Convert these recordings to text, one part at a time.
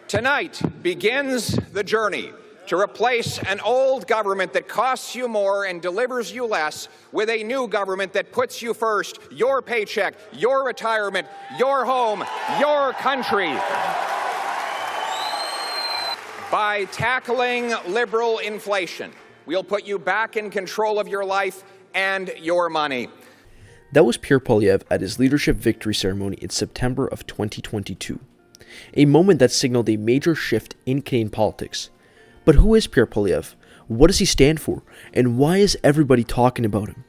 Tonight begins the journey to replace an old government that costs you more and delivers you less with a new government that puts you first, your paycheck, your retirement, your home, your country. By tackling liberal inflation, we'll put you back in control of your life and your money. That was Pierre Poilievre at his leadership victory ceremony in September of 2022. A moment that signaled a major shift in Canadian politics. But who is Pierre Poilievre? What does he stand for? And why is everybody talking about him?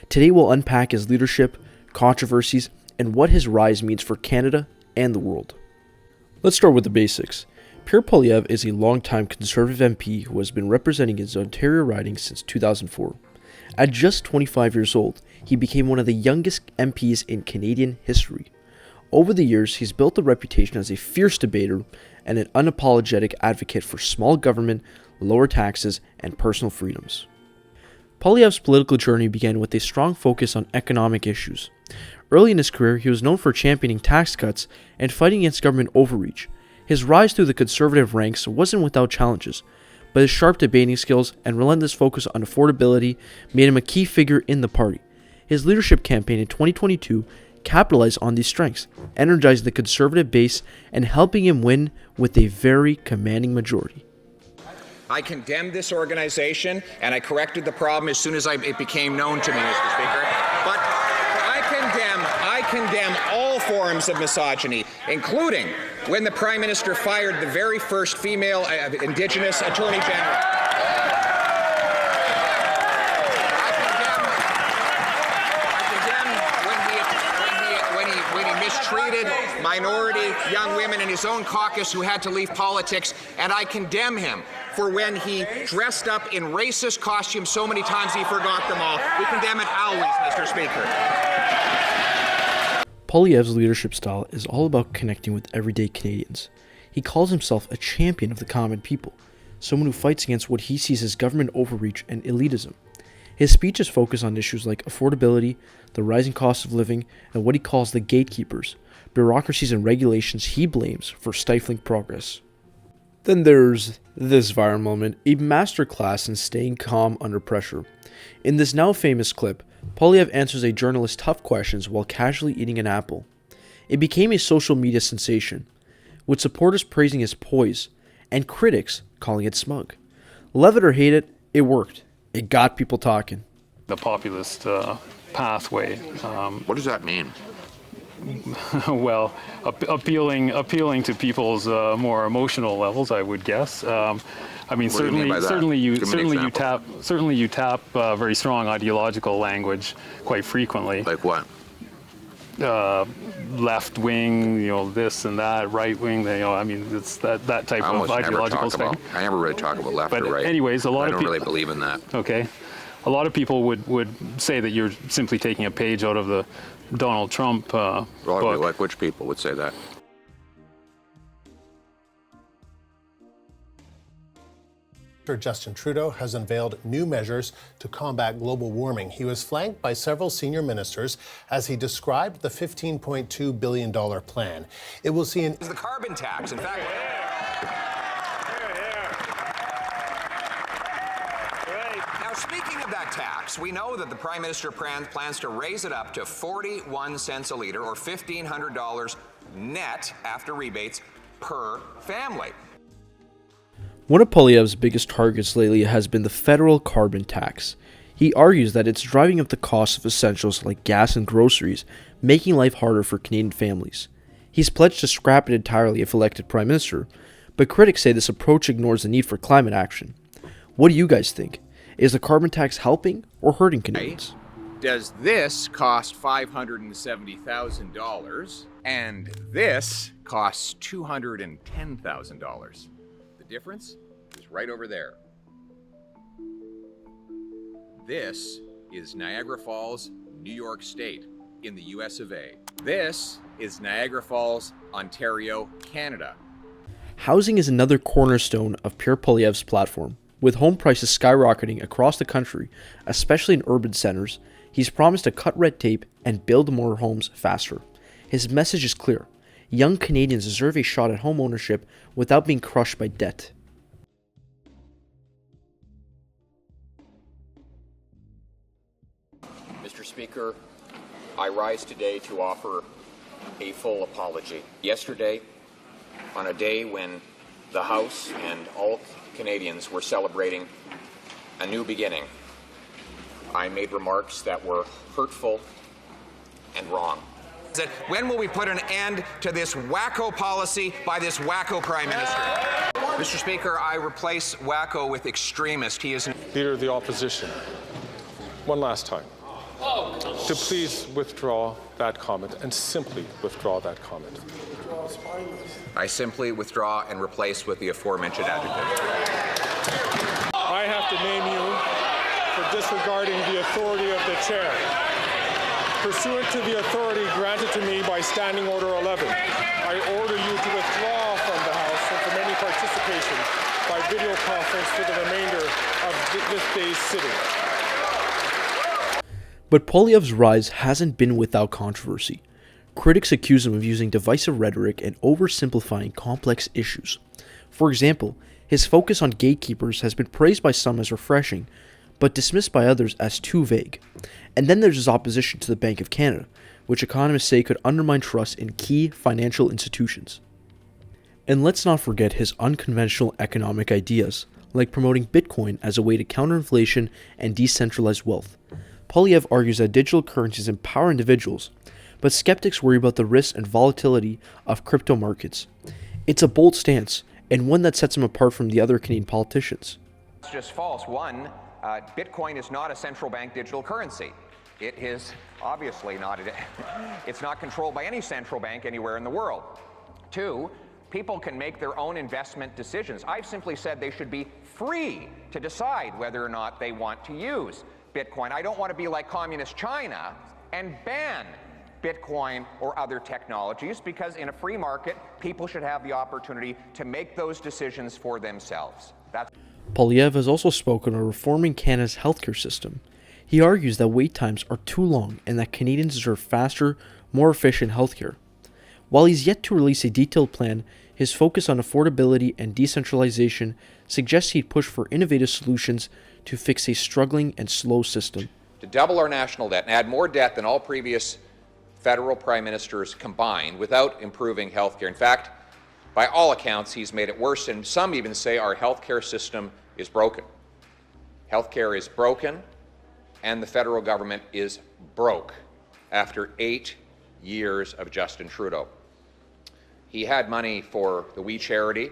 Today we'll unpack his leadership, controversies, and what his rise means for Canada and the world. Let's start with the basics. Pierre Poilievre is a longtime Conservative MP who has been representing his Ontario riding since 2004. At just 25 years old, he became one of the youngest MPs in Canadian history. Over the years, he's built a reputation as a fierce debater and an unapologetic advocate for small government, lower taxes, and personal freedoms. Poilievre's political journey began with a strong focus on economic issues. Early in his career, he was known for championing tax cuts and fighting against government overreach. His rise through the Conservative ranks wasn't without challenges, but his sharp debating skills and relentless focus on affordability made him a key figure in the party. His leadership campaign in 2022 capitalized on these strengths, energizing the Conservative base and helping him win with a very commanding majority. I condemned this organization, and I corrected the problem as soon as it became known to me, Mr. Speaker. But I condemn all forms of misogyny, including when the Prime Minister fired the very first female Indigenous Attorney General. Treated minority young women in his own caucus who had to leave politics, and I condemn him for when he dressed up in racist costumes so many times he forgot them all. We condemn it always, Mr. Speaker. Poilievre's leadership style is all about connecting with everyday Canadians. He calls himself a champion of the common people, someone who fights against what he sees as government overreach and elitism. His speeches focus on issues like affordability, the rising cost of living, and what he calls the gatekeepers, bureaucracies and regulations he blames for stifling progress. Then there's this viral moment, a masterclass in staying calm under pressure. In this now famous clip, Poilievre answers a journalist's tough questions while casually eating an apple. It became a social media sensation, with supporters praising his poise, and critics calling it smug. Love it or hate it, it worked. It got people talking. The populist pathway. What does that mean? Well, appealing to people's more emotional levels, I would guess. I mean, certainly you tap very strong ideological language quite frequently. Like what? Left wing, this and that, right wing. I mean, it's that type of ideological spectrum. I never really talk about left or right. Anyways, I don't really believe in that. Okay, a lot of people would say that you're simply taking a page out of the Donald Trump book. Like which people would say that? Justin Trudeau has unveiled new measures to combat global warming. He was flanked by several senior ministers as he described the $15.2 billion plan. It will see the carbon tax. In fact, now speaking of that tax, we know that the Prime Minister plans to raise it up to 41 cents a litre, or $1,500 net after rebates per family. One of Poilievre's biggest targets lately has been the federal carbon tax. He argues that it's driving up the cost of essentials like gas and groceries, making life harder for Canadian families. He's pledged to scrap it entirely if elected Prime Minister, but critics say this approach ignores the need for climate action. What do you guys think? Is the carbon tax helping or hurting Canadians? Does this cost $570,000 and this costs $210,000? The difference is right over there. This is Niagara Falls, New York State, in the US of A. This is Niagara Falls, Ontario, Canada. Housing is another cornerstone of Pierre Poilievre's platform. With home prices skyrocketing across the country, especially in urban centers, he's promised to cut red tape and build more homes faster. His message is clear. young Canadians deserve a shot at home ownership without being crushed by debt. Mr. Speaker, I rise today to offer a full apology. Yesterday, on a day when the House and all Canadians were celebrating a new beginning, I made remarks that were hurtful and wrong. When will we put an end to this wacko policy by this wacko Prime Minister? Mr. Speaker, I replace wacko with extremist. He is Leader of the Opposition, one last time, to please withdraw that comment and simply withdraw that comment. I simply withdraw and replace with the aforementioned adjective. I have to name you for disregarding the authority of the chair. Pursuant to the authority granted to me by Standing Order 11, I order you to withdraw from the House and from any participation by video conference for the remainder of this day's sitting. But Poilievre's rise hasn't been without controversy. Critics accuse him of using divisive rhetoric and oversimplifying complex issues. For example, his focus on gatekeepers has been praised by some as refreshing, but dismissed by others as too vague. And then there's his opposition to the Bank of Canada, which economists say could undermine trust in key financial institutions. And let's not forget his unconventional economic ideas, like promoting Bitcoin as a way to counter inflation and decentralize wealth. Poilievre argues that digital currencies empower individuals, but skeptics worry about the risks and volatility of crypto markets. It's a bold stance, and one that sets him apart from the other Canadian politicians. It's just false. One, Bitcoin is not a central bank digital currency. It is obviously not. It's not controlled by any central bank anywhere in the world. Two, people can make their own investment decisions. I've simply said they should be free to decide whether or not they want to use Bitcoin. I don't want to be like communist China and ban Bitcoin or other technologies, because in a free market, people should have the opportunity to make those decisions for themselves. Poilievre has also spoken on reforming Canada's healthcare system. He argues that wait times are too long and that Canadians deserve faster, more efficient healthcare. While he's yet to release a detailed plan, his focus on affordability and decentralization suggests he'd push for innovative solutions to fix a struggling and slow system. To double our national debt and add more debt than all previous federal prime ministers combined without improving health care. In fact, by all accounts, he's made it worse, and some even say our health care system is broken. Health care is broken, and the federal government is broke after 8 years of Justin Trudeau. He had money for the We Charity,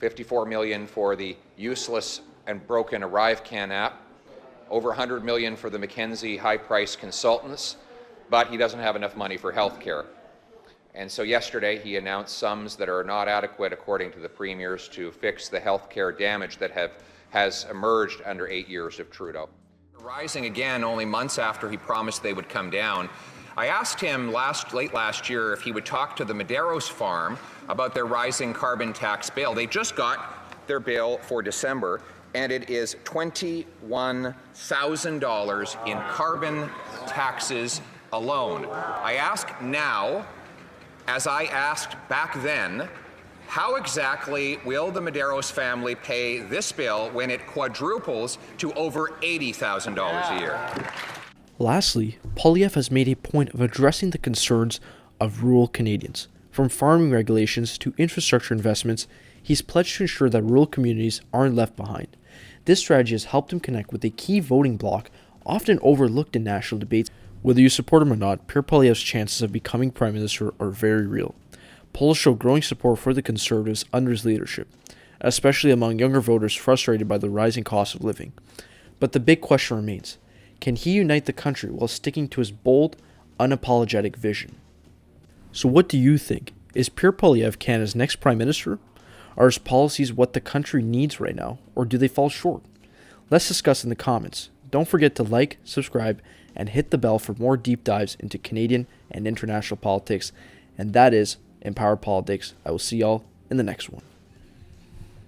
$54 million for the useless and broken ArriveCan app, over $100 million for the McKinsey high-priced consultants, but he doesn't have enough money for health care. And so yesterday he announced sums that are not adequate, according to the premiers, to fix the health care damage that has emerged under 8 years of Trudeau. Rising again only months after he promised they would come down. I asked him late last year if he would talk to the Medeiros farm about their rising carbon tax bill. They just got their bill for December, and it is $21,000 in carbon taxes alone. I ask now, as I asked back then, how exactly will the Medeiros family pay this bill when it quadruples to over $80,000 a year? Lastly, Poilievre has made a point of addressing the concerns of rural Canadians. From farming regulations to infrastructure investments, he's pledged to ensure that rural communities aren't left behind. This strategy has helped him connect with a key voting bloc often overlooked in national debates. Whether you support him or not, Pierre Poilievre's chances of becoming Prime Minister are very real. Polls show growing support for the Conservatives under his leadership, especially among younger voters frustrated by the rising cost of living. But the big question remains, can he unite the country while sticking to his bold, unapologetic vision? So what do you think? Is Pierre Poilievre Canada's next Prime Minister? Are his policies what the country needs right now, or do they fall short? Let's discuss in the comments. Don't forget to like, subscribe, and hit the bell for more deep dives into Canadian and international politics. And that is Empowered Politics. I will see y'all in the next one.